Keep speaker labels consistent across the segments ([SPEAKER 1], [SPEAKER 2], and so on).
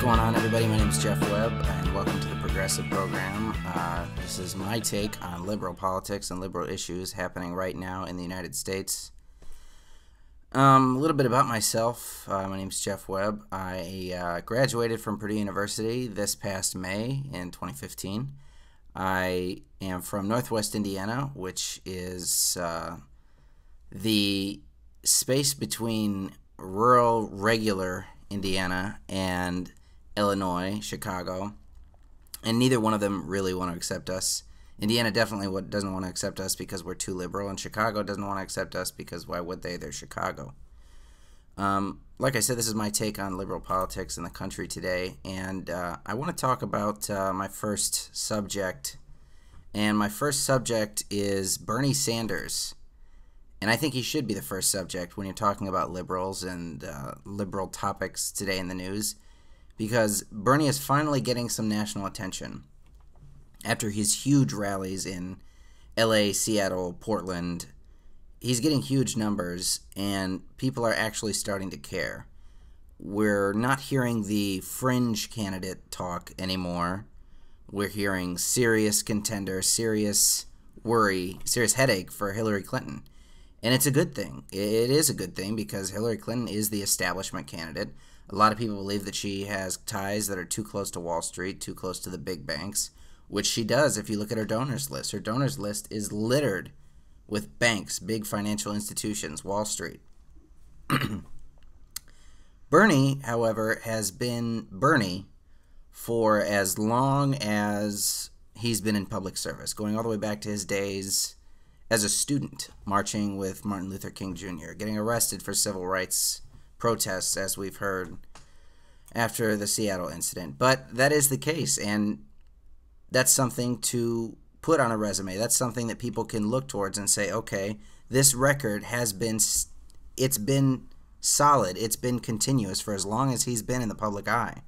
[SPEAKER 1] going on, everybody? My name is Jeff Webb, and welcome to the Progressive Program. This is my take on liberal politics and liberal issues happening right now in the United States. A little bit about myself. My name is Jeff Webb. I graduated from Purdue University this past May in 2015. I am from Northwest Indiana, which is the space between rural, regular Indiana and Illinois, Chicago, and neither one of them really want to accept us. Indiana definitely doesn't want to accept us because we're too liberal, and Chicago doesn't want to accept us because why would they? They're Chicago. Like I said, this is my take on liberal politics in the country today, and I want to talk about my first subject, and my first subject is Bernie Sanders. And I think he should be the first subject when you're talking about liberals and liberal topics today in the news, because Bernie is finally getting some national attention after his huge rallies in LA, Seattle, Portland. He's getting huge numbers, and people are actually starting to care. We're not hearing the fringe candidate talk anymore. We're hearing serious contender, serious worry, serious headache for Hillary Clinton. And it's a good thing. It is a good thing because Hillary Clinton is the establishment candidate. A lot of people believe that she has ties that are too close to Wall Street, too close to the big banks, which she does if you look at her donors list. Her donors list is littered with banks, big financial institutions, Wall Street. Bernie, however, has been Bernie for as long as he's been in public service, going all the way back to his days as a student, marching with Martin Luther King Jr., getting arrested for civil rights protests, as we've heard after the Seattle incident. But that is the case, and that's something to put on a resume. That's something that people can look towards and say, okay, this record has been, it's been solid, it's been continuous for as long as he's been in the public eye.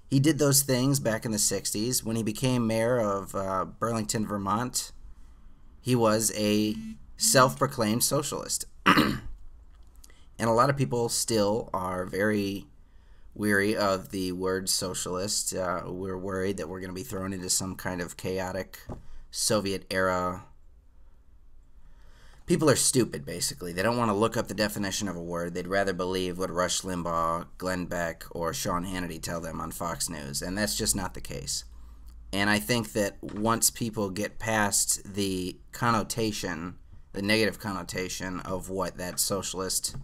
[SPEAKER 1] He did those things back in the 60s. When he became mayor of Burlington, Vermont, he was a self-proclaimed socialist. And a lot of people still are very weary of the word socialist. We're worried that we're going to be thrown into some kind of chaotic Soviet era. People are stupid, basically. They don't want to look up the definition of a word. They'd rather believe what Rush Limbaugh, Glenn Beck, or Sean Hannity tell them on Fox News, and that's just not the case. And I think that once people get past the connotation, the negative connotation of what that socialist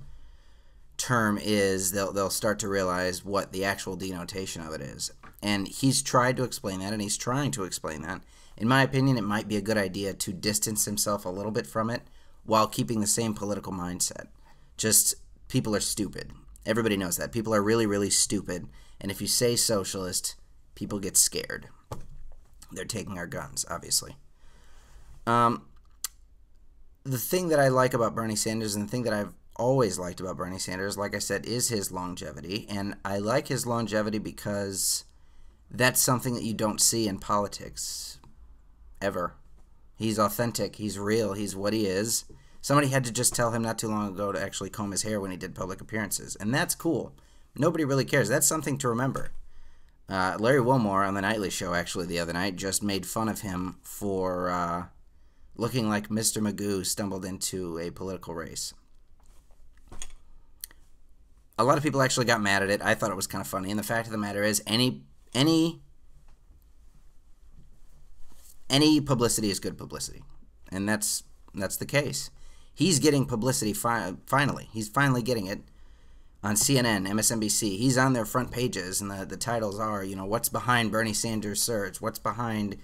[SPEAKER 1] term is, they'll start to realize what the actual denotation of it is. And he's tried to explain that, and he's trying to explain that. In my opinion, it might be a good idea to distance himself a little bit from it while keeping the same political mindset. Just, people are stupid. Everybody knows that. People are really, really stupid. And if you say socialist, people get scared. They're taking our guns, obviously. The thing that I like about Bernie Sanders, and the thing that I've always liked about Bernie Sanders, like I said, is his longevity. And I like his longevity because that's something that you don't see in politics, ever. He's authentic. He's real. He's what he is. Somebody had to just tell him not too long ago to actually comb his hair when he did public appearances. And that's cool. Nobody really cares. That's something to remember. Larry Wilmore on The Nightly Show, actually, the other night, just made fun of him for looking like Mr. Magoo stumbled into a political race. A lot of people actually got mad at it. I thought it was kind of funny. And the fact of the matter is, any publicity is good publicity. And that's the case. He's getting publicity finally. He's finally getting it. On CNN, MSNBC, he's on their front pages, and the titles are, you know, what's behind Bernie Sanders' surge? What's behind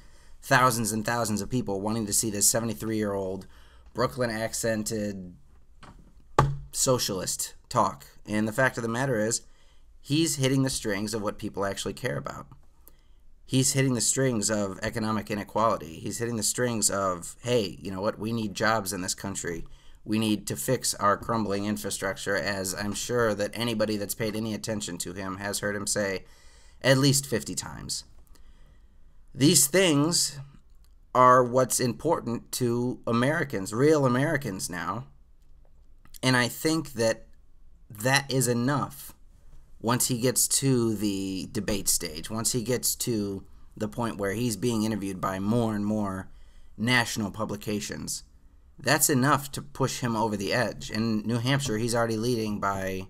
[SPEAKER 1] thousands and thousands of people wanting to see this 73-year-old Brooklyn-accented socialist talk? And the fact of the matter is, he's hitting the strings of what people actually care about. He's hitting the strings of economic inequality. He's hitting the strings of, hey, you know what, we need jobs in this country. We need to fix our crumbling infrastructure, as I'm sure that anybody that's paid any attention to him has heard him say at least 50 times. These things are what's important to Americans, real Americans now. And I think that that is enough once he gets to the debate stage, once he gets to the point where he's being interviewed by more and more national publications, that's enough to push him over the edge. In New Hampshire, he's already leading by,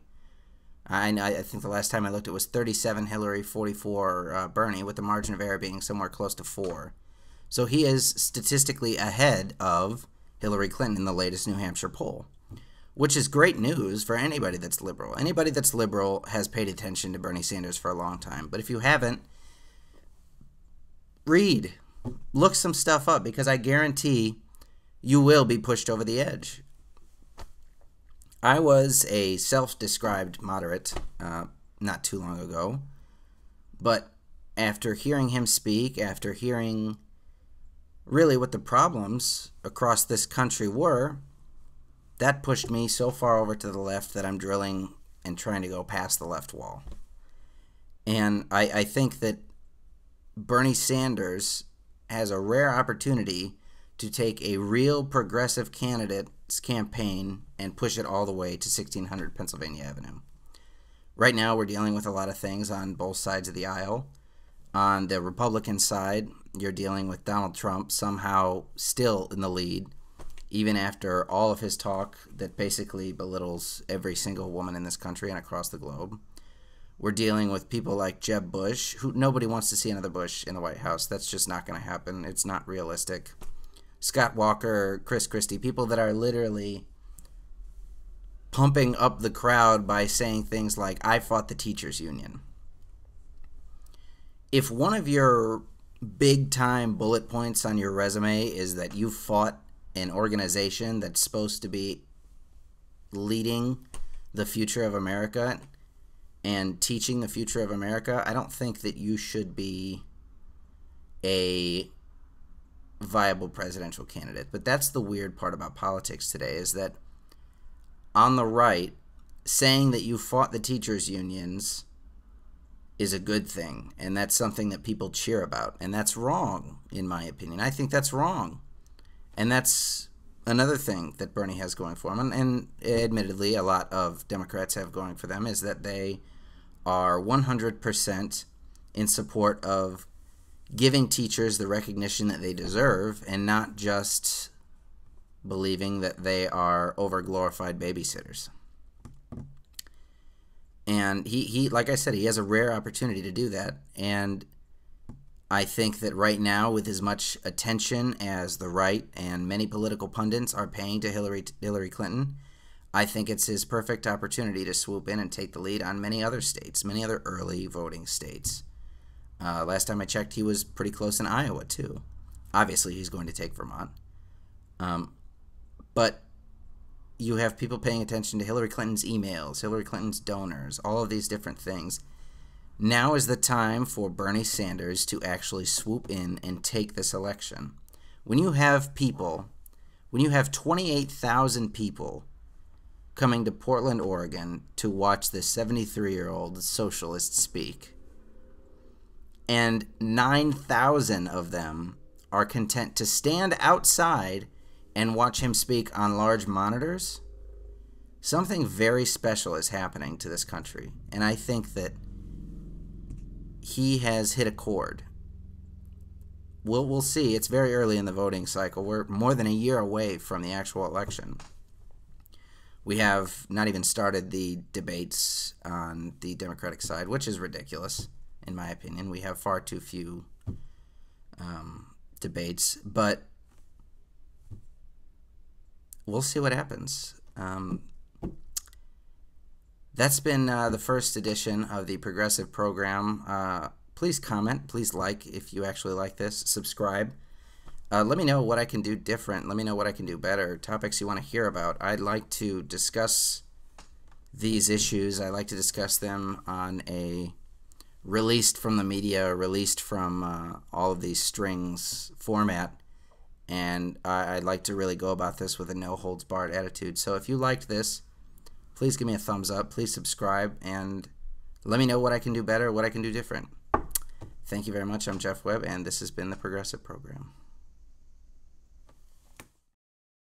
[SPEAKER 1] I think the last time I looked, it was 37 Hillary, 44 Bernie, with the margin of error being somewhere close to 4. So he is statistically ahead of Hillary Clinton in the latest New Hampshire poll, which is great news for anybody that's liberal. Anybody that's liberal has paid attention to Bernie Sanders for a long time. But if you haven't, read, look some stuff up, because I guarantee you will be pushed over the edge. I was a self-described moderate not too long ago, but after hearing him speak, after hearing really what the problems across this country were, that pushed me so far over to the left that I'm drilling and trying to go past the left wall. And I think that Bernie Sanders has a rare opportunity to take a real progressive candidate's campaign and push it all the way to 1600 Pennsylvania Avenue. Right now, we're dealing with a lot of things on both sides of the aisle. On the Republican side, you're dealing with Donald Trump somehow still in the lead, even after all of his talk that basically belittles every single woman in this country and across the globe. We're dealing with people like Jeb Bush, who nobody wants to see another Bush in the White House. That's just not going to happen. It's not realistic. Scott Walker, Chris Christie, people that are literally pumping up the crowd by saying things like, I fought the teachers union. If one of your big-time bullet points on your resume is that you fought an organization that's supposed to be leading the future of America and teaching the future of America, I don't think that you should be a viable presidential candidate. But that's the weird part about politics today, is that on the right, saying that you fought the teachers unions is a good thing, and that's something that people cheer about, and that's wrong, in my opinion. I think that's wrong, and that's another thing that Bernie has going for him, and admittedly a lot of Democrats have going for them, is that they are 100% in support of giving teachers the recognition that they deserve, and not just believing that they are overglorified babysitters. And he, like I said, he has a rare opportunity to do that. And I think that right now, with as much attention as the right and many political pundits are paying to Hillary Clinton, I think it's his perfect opportunity to swoop in and take the lead on many other states, many other early voting states. Last time I checked, he was pretty close in Iowa, too. Obviously, he's going to take Vermont. But you have people paying attention to Hillary Clinton's emails, Hillary Clinton's donors, all of these different things. Now is the time for Bernie Sanders to actually swoop in and take this election. When you have people, when you have 28,000 people coming to Portland, Oregon to watch this 73-year-old socialist speak, and 9,000 of them are content to stand outside and watch him speak on large monitors, something very special is happening to this country. And I think that he has hit a chord. We'll see. It's very early in the voting cycle. We're more than a year away from the actual election. We have not even started the debates on the Democratic side, which is ridiculous, in my opinion. We have far too few debates, but we'll see what happens. That's been the first edition of the Progressive Program. Please comment. Please like if you actually like this. Subscribe. Let me know what I can do different. Let me know what I can do better. Topics you want to hear about. I'd like to discuss these issues. I like to discuss them on a released from the media, released from all of these strings format. And I'd like to really go about this with a no-holds-barred attitude. So if you liked this, please give me a thumbs up. Please subscribe. And let me know what I can do better, what I can do different. Thank you very much. I'm Jeff Webb, and this has been the Progressive Program.